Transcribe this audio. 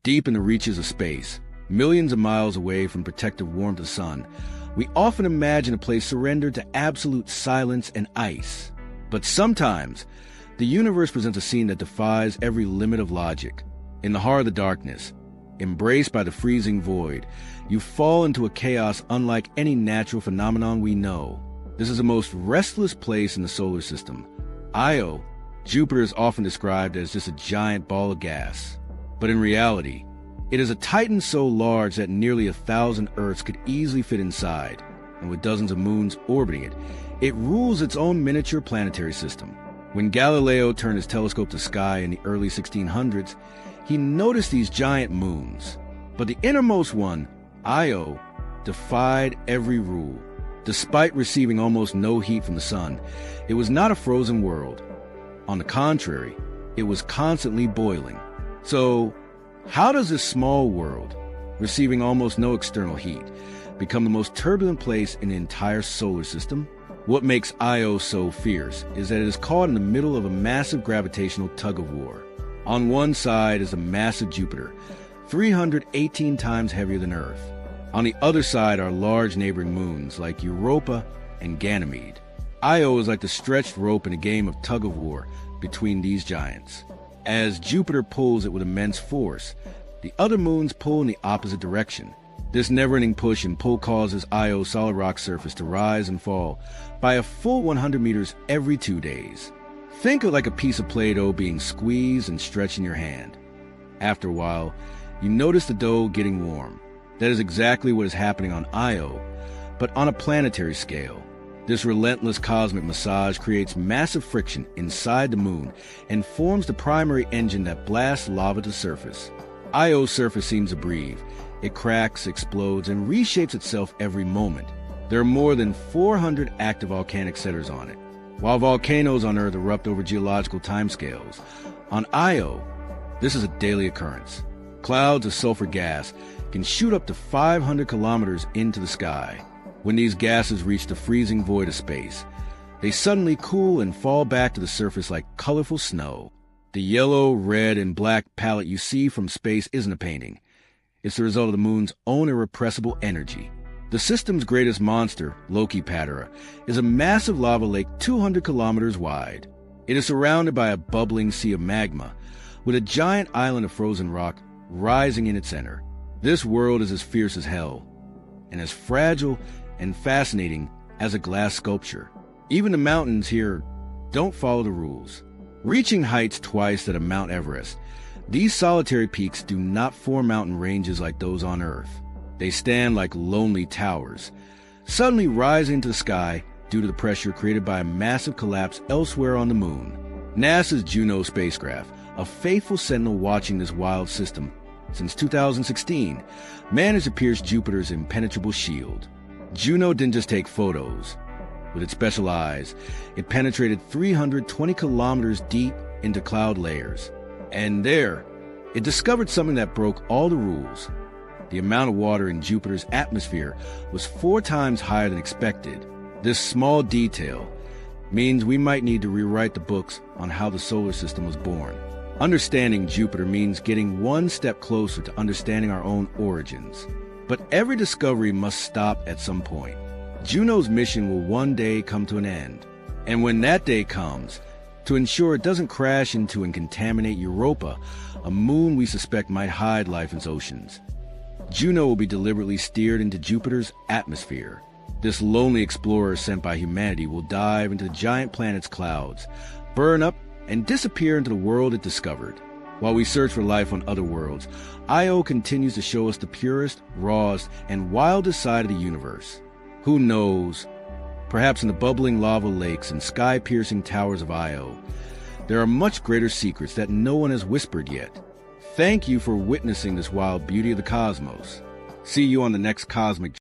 Deep in the reaches of space, millions of miles away from protective warmth of the sun, we often imagine a place surrendered to absolute silence and ice. But sometimes, the universe presents a scene that defies every limit of logic. In the heart of the darkness, embraced by the freezing void, you fall into a chaos unlike any natural phenomenon we know. This is the most restless place in the solar system. Io, Jupiter, is often described as just a giant ball of gas. But in reality, it is a titan so large that nearly 1,000 Earths could easily fit inside, and with dozens of moons orbiting it, it rules its own miniature planetary system. When Galileo turned his telescope to the sky in the early 1600s, he noticed these giant moons. But the innermost one, Io, defied every rule. Despite receiving almost no heat from the sun, it was not a frozen world. On the contrary, it was constantly boiling. So, how does this small world, receiving almost no external heat, become the most turbulent place in the entire solar system? What makes Io so fierce is that it is caught in the middle of a massive gravitational tug-of-war. On one side is a massive Jupiter, 318 times heavier than Earth. On the other side are large neighboring moons like Europa and Ganymede. Io is like the stretched rope in a game of tug-of-war between these giants. As Jupiter pulls it with immense force, the other moons pull in the opposite direction. This never-ending push and pull causes Io's solid rock surface to rise and fall by a full 100 meters every 2 days. Think of it like a piece of Play-Doh being squeezed and stretched in your hand. After a while, you notice the dough getting warm. That is exactly what is happening on Io, but on a planetary scale. This relentless cosmic massage creates massive friction inside the moon and forms the primary engine that blasts lava to the surface. Io's surface seems to breathe. It cracks, explodes, and reshapes itself every moment. There are more than 400 active volcanic centers on it. While volcanoes on Earth erupt over geological timescales, on Io, this is a daily occurrence. Clouds of sulfur gas can shoot up to 500 kilometers into the sky. When these gases reach the freezing void of space, they suddenly cool and fall back to the surface like colorful snow. The yellow, red, and black palette you see from space isn't a painting. It's the result of the moon's own irrepressible energy. The system's greatest monster, Loki Patera, is a massive lava lake 200 kilometers wide. It is surrounded by a bubbling sea of magma, with a giant island of frozen rock rising in its center. This world is as fierce as hell, and as fragile and fascinating as a glass sculpture. Even the mountains here don't follow the rules. Reaching heights twice that of Mount Everest, these solitary peaks do not form mountain ranges like those on Earth. They stand like lonely towers, suddenly rising to the sky due to the pressure created by a massive collapse elsewhere on the moon. NASA's Juno spacecraft, a faithful sentinel watching this wild system since 2016, managed to pierce Jupiter's impenetrable shield. Juno didn't just take photos. With its special eyes, it penetrated 320 kilometers deep into cloud layers. And there, it discovered something that broke all the rules. The amount of water in Jupiter's atmosphere was 4 times higher than expected. This small detail means we might need to rewrite the books on how the solar system was born. Understanding Jupiter means getting one step closer to understanding our own origins. But every discovery must stop at some point. Juno's mission will one day come to an end. And when that day comes, to ensure it doesn't crash into and contaminate Europa, a moon we suspect might hide life in its oceans, Juno will be deliberately steered into Jupiter's atmosphere. This lonely explorer sent by humanity will dive into the giant planet's clouds, burn up, and disappear into the world it discovered. While we search for life on other worlds, Io continues to show us the purest, rawest, and wildest side of the universe. Who knows? Perhaps in the bubbling lava lakes and sky-piercing towers of Io, there are much greater secrets that no one has whispered yet. Thank you for witnessing this wild beauty of the cosmos. See you on the next Cosmic